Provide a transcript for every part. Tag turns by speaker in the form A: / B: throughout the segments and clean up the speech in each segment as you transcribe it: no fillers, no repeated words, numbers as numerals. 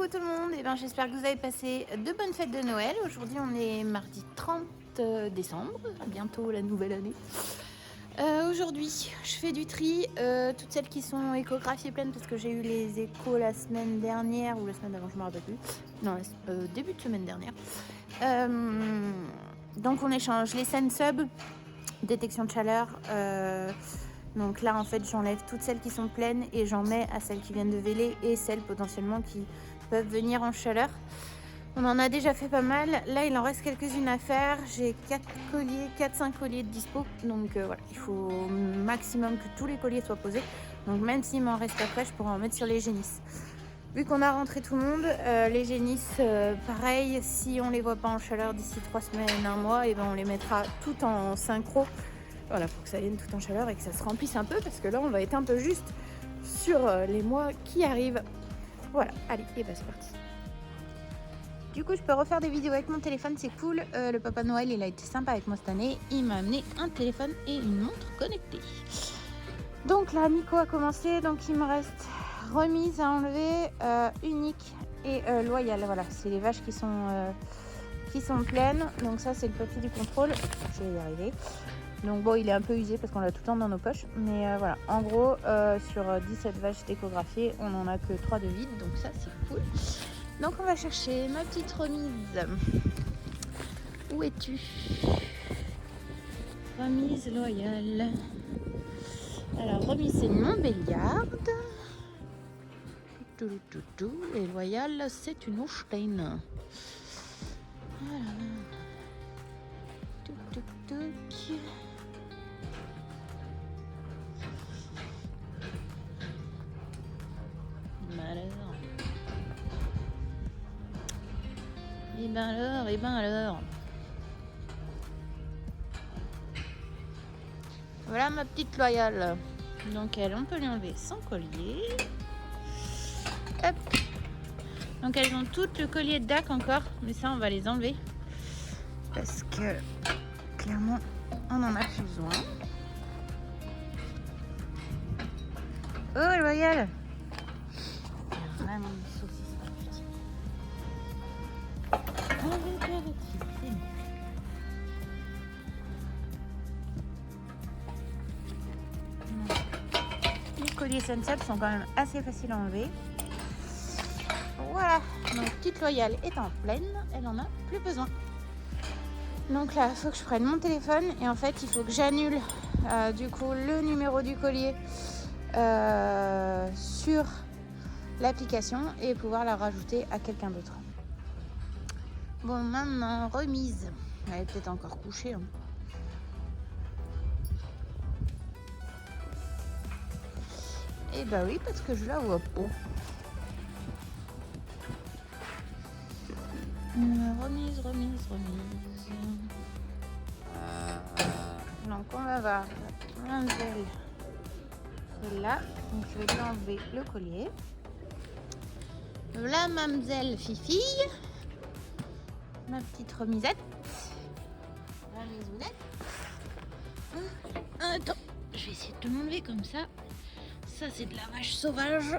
A: Coucou tout le monde, j'espère que vous avez passé de bonnes fêtes de Noël. Aujourd'hui on est mardi 30 décembre, bientôt la nouvelle année. Aujourd'hui je fais du tri, toutes celles qui sont échographiées pleines parce que j'ai eu les échos la semaine dernière ou la semaine d'avant, je me rappelle plus. Non, début de semaine dernière. Donc on échange les Sensub, détection de chaleur. Donc là en fait j'enlève toutes celles qui sont pleines et j'en mets à celles qui viennent de véler et celles potentiellement qui peuvent venir en chaleur. On en a déjà fait pas mal. Là il en reste quelques-unes à faire. J'ai 4-5 colliers de dispo. Donc voilà, il faut maximum que tous les colliers soient posés. Donc même s'il m'en reste après, je pourrais en mettre sur les génisses. Vu qu'on a rentré tout le monde, les génisses, pareil, si on les voit pas en chaleur d'ici 3 semaines, 1 mois, et on les mettra tout en synchro. Voilà, pour que ça vienne tout en chaleur et que ça se remplisse un peu, parce que là, on va être un peu juste sur les mois qui arrivent. Voilà, allez, et c'est parti. Du coup, je peux refaire des vidéos avec mon téléphone, c'est cool. Le Papa Noël, il a été sympa avec moi cette année. Il m'a amené un téléphone et une montre connectée. Donc là, Nico a commencé, donc il me reste remise à enlever, unique et loyale. Voilà, c'est les vaches qui sont pleines. Donc ça, c'est le papier du contrôle. Je vais y arriver. Donc bon, il est un peu usé parce qu'on l'a tout le temps dans nos poches. Mais voilà, en gros, sur 17 vaches échographiées, on n'en a que 3 de vides. Donc ça, c'est cool. Donc on va chercher ma petite remise. Où es-tu? Remise loyale. Alors, remise, c'est Montbéliarde. Et loyale, c'est une Holstein. Voilà. Et ben alors. Voilà ma petite loyale. Donc elle, on peut lui enlever son collier. Hop. Donc elles ont toutes le collier de DAC encore, mais ça on va les enlever parce que clairement on en a plus besoin. Oh loyale. Vraiment une saucisse. Les colliers Sensub sont quand même assez faciles à enlever. Voilà, donc petite loyale est en pleine, elle en a plus besoin. Donc là, il faut que je prenne mon téléphone et en fait, il faut que j'annule du coup le numéro du collier sur l'application et pouvoir la rajouter à quelqu'un d'autre. Bon, maintenant, remise. Elle est peut-être encore couchée. Hein. Et bah oui, parce que je la vois pas. Remise. Donc on va voir la mamzelle. Celle-là. Donc je vais lui enlever le collier. La mamzelle Fifi. Ma petite remisette. La misounette. Attends, je vais essayer de te l'enlever comme ça. Ça c'est de la vache sauvage.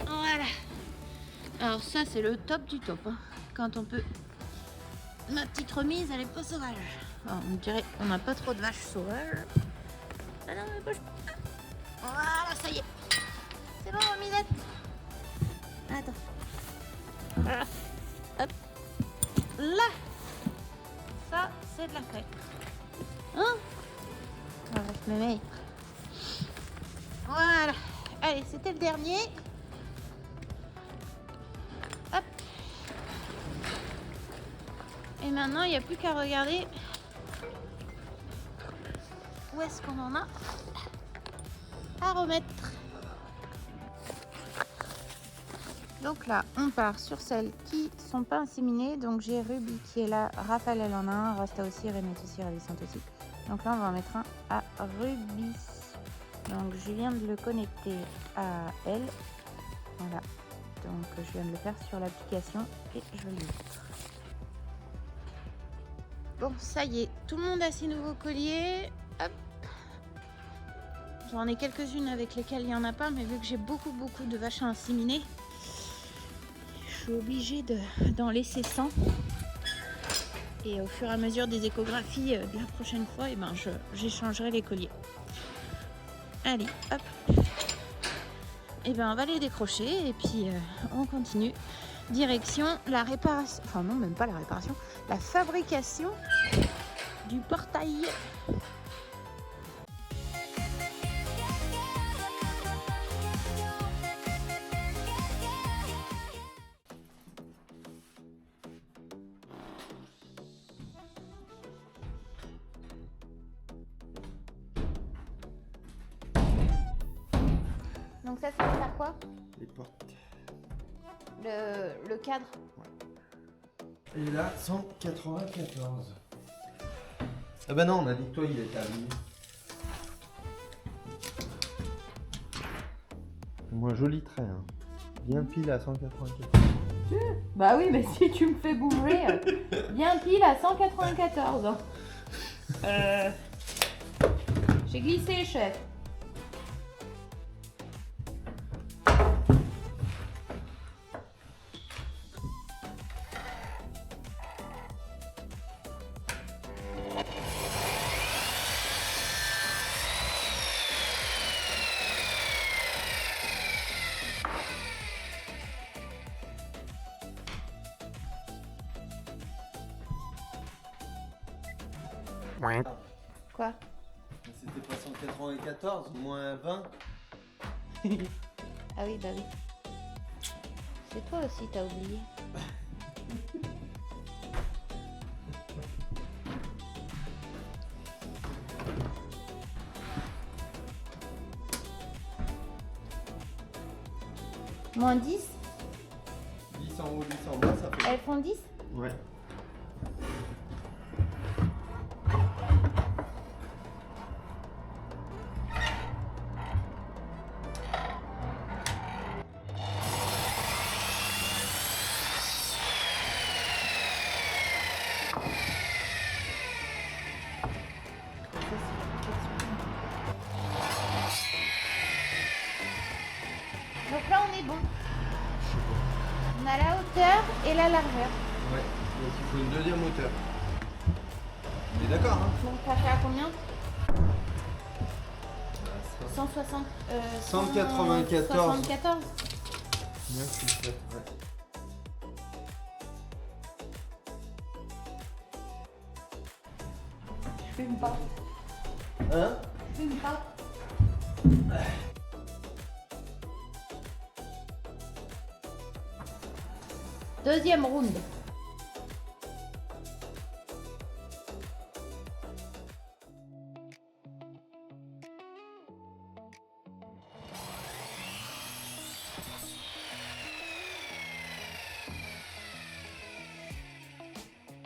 A: Voilà. Alors ça c'est le top du top. Hein. Quand on peut... Ma petite remise, elle est pas sauvage. Alors, on dirait on n'a pas trop de vaches sauvages. Ah non, mais bouge pas. Voilà, ça y est. C'est bon, remisette. Attends. Voilà. Hop. Là. Ça, c'est de la fête. Hein? On va se me mettre. Voilà. Allez, c'était le dernier. Hop. Et maintenant, il n'y a plus qu'à regarder où est-ce qu'on en a à remettre. Donc là, on part sur celles qui sont pas inséminées. Donc j'ai Ruby qui est là, Raphaël elle en a un, Rasta aussi, Renette aussi, Ravissante aussi. Donc là, on va en mettre un à Ruby. Donc je viens de le connecter à elle. Voilà. Donc je viens de le faire sur l'application et je vais le mettre. Bon, ça y est, tout le monde a ses nouveaux colliers. Hop. J'en ai quelques-unes avec lesquelles il n'y en a pas, mais vu que j'ai beaucoup de vaches à inséminer, je suis obligée d'en laisser 100. Et au fur et à mesure des échographies de la prochaine fois, et ben j'échangerai les colliers. Allez, hop. Et ben on va les décrocher et puis on continue. Direction la réparation, enfin non, même pas la réparation, la fabrication du portail. Donc ça va faire quoi?
B: Les portes.
A: Le cadre.
B: Ouais. Et là, 194. Ah bah non, on a dit que toi il était aligné. Moi joli trait, hein. Bien pile à 194.
A: Bah oui, mais si tu me fais bouger, bien pile à 194. J'ai glissé, chef. Quoi?
B: C'était pas 194, moins 20.
A: Ah oui, bah oui. C'est toi aussi, t'as oublié. Moins 10?
B: 10 en haut, 10 en bas, ça fait.
A: Elles font 10?
B: Ouais.
A: Donc là, on est bon. On a la hauteur et la largeur.
B: Ouais, donc il faut une deuxième hauteur. On est d'accord, hein?
A: Donc ça fait à combien?
B: Bah,
A: 160.
B: 194.
A: 174.
B: Bien que c'est fait, ouais.
A: Je fume pas.
B: Hein?
A: Je fume pas. Deuxième round.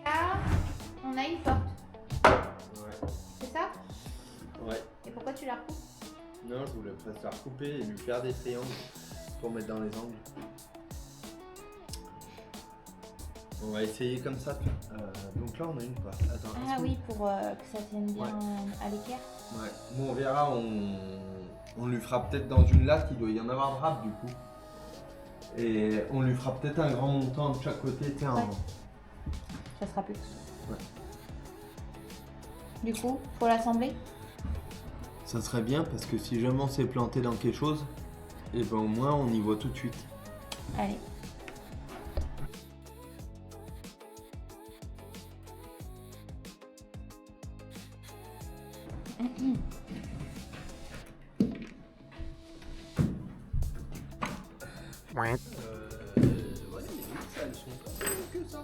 A: Là, on a une porte.
B: Ouais.
A: C'est ça?
B: Ouais.
A: Et pourquoi tu la recoupes?
B: Non, je voulais presque la recouper et lui faire des triangles pour mettre dans les angles. On va essayer comme ça. Donc là, on a une porte. Attends.
A: Ah oui, pour que ça tienne bien à l'équerre.
B: Ouais. Bon, on verra. On lui fera peut-être dans une latte. Il doit y en avoir de rap du coup. Et on lui fera peut-être un grand montant de chaque côté. Tiens.
A: Ouais. Ça sera plus.
B: Ouais.
A: Du coup, faut l'assembler.
B: Ça serait bien parce que si jamais on s'est planté dans quelque chose, et ben au moins on y voit tout de suite.
A: Allez.
B: Ouais, elles sont pas que ça.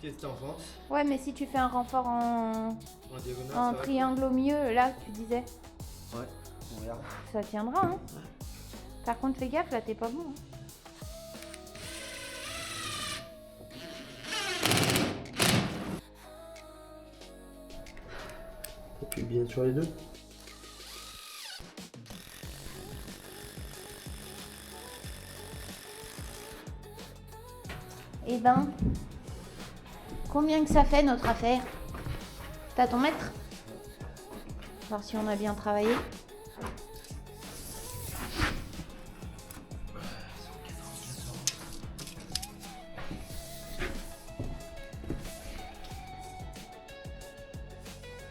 B: Qu'est-ce que t'en penses?
A: Ouais, mais si tu fais un renfort en
B: diagonale,
A: en triangle au milieu, là, tu disais,
B: Ouais, on regarde.
A: ça tiendra, hein. Par contre, fais gaffe, là, t'es pas bon. Hein.
B: Tu es bien sur les deux?
A: Eh ben, combien que ça fait notre affaire? T'as ton mètre? Voir si on a bien travaillé.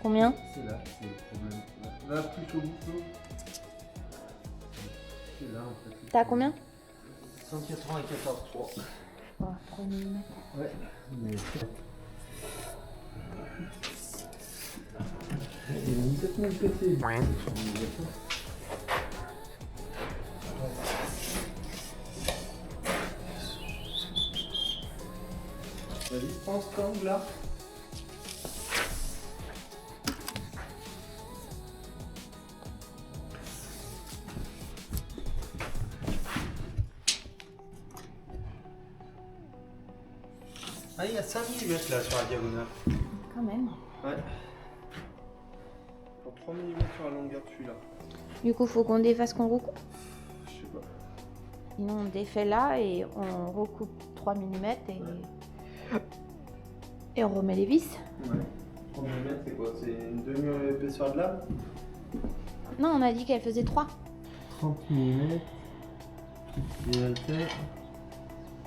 A: Combien?
B: C'est là, c'est le problème. Là, plus au bout. C'est là, en fait.
A: T'as combien?
B: 194,3.
A: Oh, 3 mm.
B: Ouais, mais... Il est complètement pété. Vas-y, prends ce angle là. Ah, il y a 5 mm là sur la diagonale.
A: Quand même.
B: Ouais. Pour 3 mm sur la longueur de celui-là.
A: Du coup, faut qu'on défasse qu'on recoupe.
B: Je sais pas.
A: Sinon, on défait là et on recoupe 3 mm et on remet les vis.
B: Ouais. 3 mm c'est quoi? C'est une demi-épaisseur de lame?
A: Non, on a dit qu'elle faisait 3.
B: 30 mm. Et elle fait...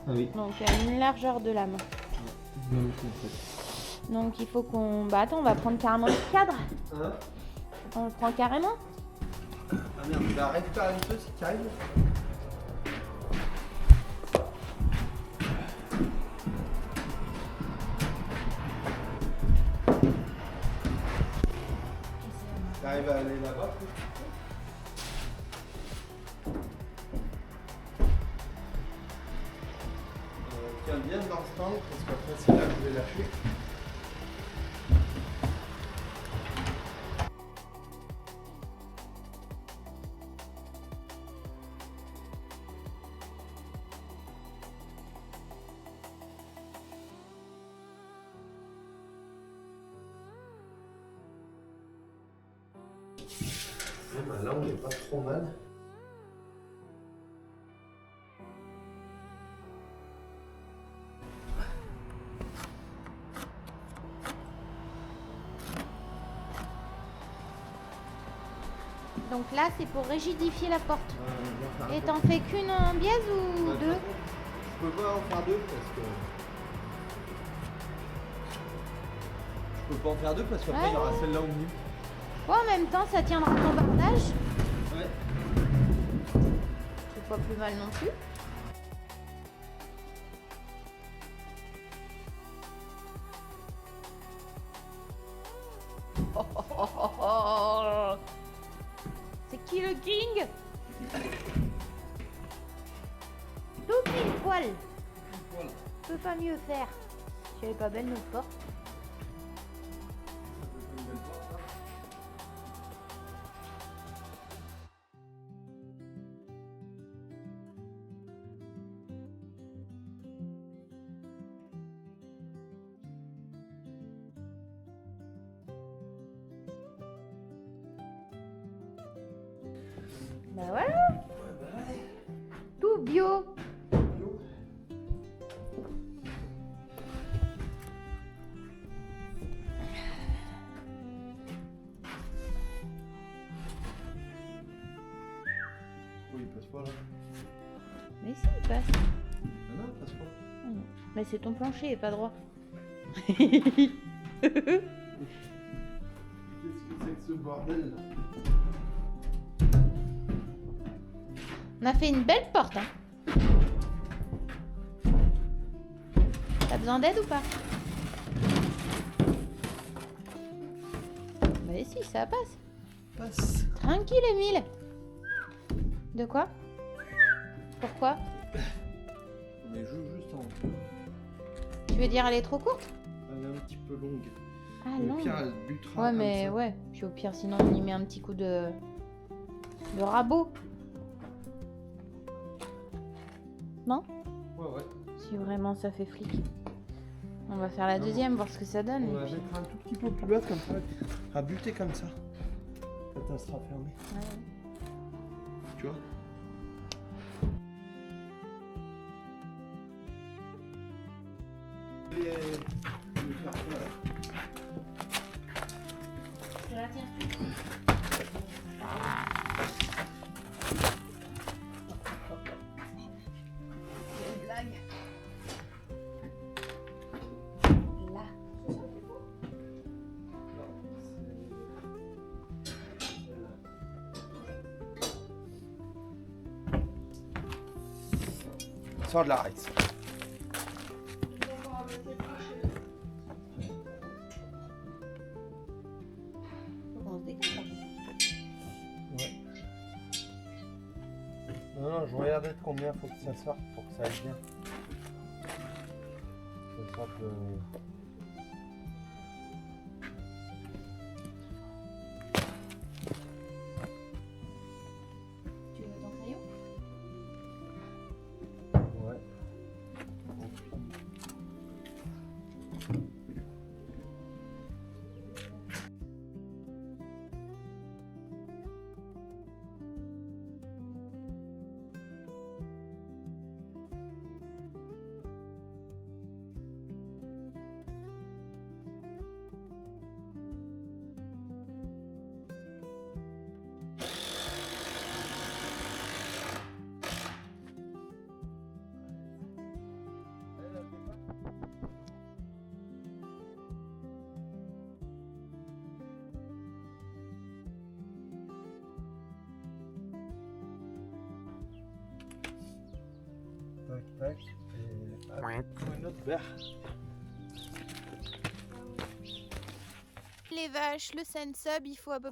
B: Ah oui.
A: Donc, il y a une largeur de lame. Donc, il faut qu'on... Bah attends, on va prendre carrément le cadre.
B: Hein?
A: On le prend carrément.
B: Ah merde, tu vas récupérer un peu si tu arrives. T'arrives à aller là-bas? Tiens bien dans ce temps, parce qu'après c'est là que je vais lâcher. Ma langue est pas trop mal.
A: Donc là, c'est pour rigidifier la porte. Et t'en fais qu'une en biaise ou deux?
B: Je peux pas en faire deux parce que... Je peux pas en faire deux parce qu'après il y aura celle-là au milieu.
A: Ouais, en même temps, ça tiendra ton bordage.
B: Ouais.
A: C'est pas plus mal non plus. Oh, oh, oh, oh, oh. C'est qui le king? Tout pile poil.
B: Voilà.
A: Je peux pas mieux faire. Si elle est pas belle notre porte. Bah voilà.
B: Ouais, bah ouais.
A: Tout bio.
B: Oui, il passe pas là.
A: Mais si, il passe.
B: Ah non, il passe pas.
A: Ah non. Mais c'est ton plancher, pas droit.
B: Qu'est-ce que c'est que ce bordel là?
A: On a fait une belle porte, hein. T'as besoin d'aide ou pas? Bah si, ça passe.
B: Passe.
A: Tranquille, Émile. De quoi? Pourquoi?
B: Mais joue juste en...
A: Tu veux dire elle est trop courte?
B: Elle est un petit peu longue.
A: Ah
B: Au
A: non.
B: pire, elle butera
A: Ouais,
B: comme
A: mais
B: ça.
A: ouais. Puis au pire, sinon on y met un petit coup de rabot. Non?
B: Ouais, ouais.
A: Si vraiment ça fait flic. On va faire la deuxième, voir ce que ça donne.
B: On va
A: et puis-
B: mettre un tout petit peu plus bas comme ça. À buter comme ça. Quand elle sera fermée.
A: Ouais.
B: Tu vois?
A: Je la tiens.
B: Sors de la race. Ouais. Non, je regardais de combien faut que ça sorte pour que ça aille bien. Ça sorte de...
A: Tu veux ton crayon?
B: Ouais. Tac, tac. Et hop, une autre verre.
A: Les vaches, le Sensub, il faut à peu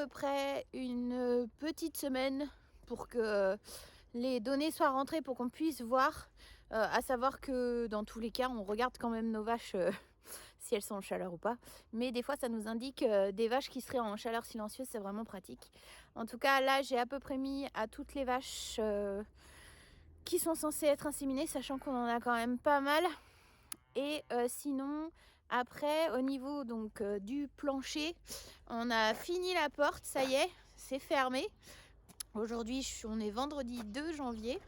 A: près une petite semaine pour que les données soient rentrées pour qu'on puisse voir. À savoir que dans tous les cas, on regarde quand même nos vaches si elles sont en chaleur ou pas. Mais des fois, ça nous indique des vaches qui seraient en chaleur silencieuse, c'est vraiment pratique. En tout cas, là, j'ai à peu près mis à toutes les vaches qui sont censées être inséminées, sachant qu'on en a quand même pas mal. Et sinon, après, au niveau donc du plancher, on a fini la porte, ça y est, c'est fermé. Aujourd'hui, on est vendredi 2 janvier.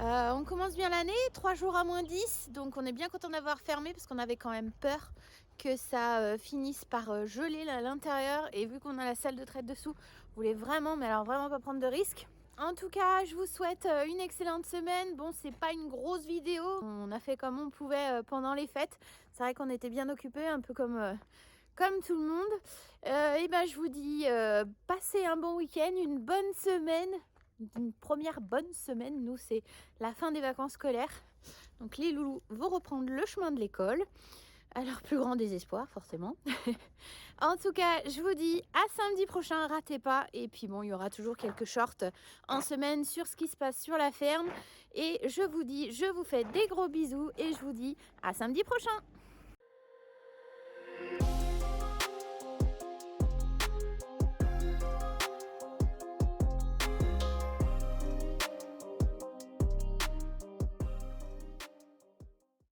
A: On commence bien l'année, 3 jours à -10, donc on est bien content d'avoir fermé parce qu'on avait quand même peur que ça finisse par geler à l'intérieur. Et vu qu'on a la salle de traite dessous, on voulait vraiment, mais alors vraiment pas prendre de risques. En tout cas, je vous souhaite une excellente semaine. Bon, c'est pas une grosse vidéo. On a fait comme on pouvait pendant les fêtes. C'est vrai qu'on était bien occupés, un peu comme tout le monde. Et ben, je vous dis, passez un bon week-end, une bonne semaine. Une première bonne semaine. Nous, c'est la fin des vacances scolaires. Donc, les loulous vont reprendre le chemin de l'école. À leur plus grand désespoir, forcément. En tout cas, je vous dis à samedi prochain, ratez pas. Et puis bon, il y aura toujours quelques shorts en semaine sur ce qui se passe sur la ferme. Et je vous dis, je vous fais des gros bisous et je vous dis à samedi prochain.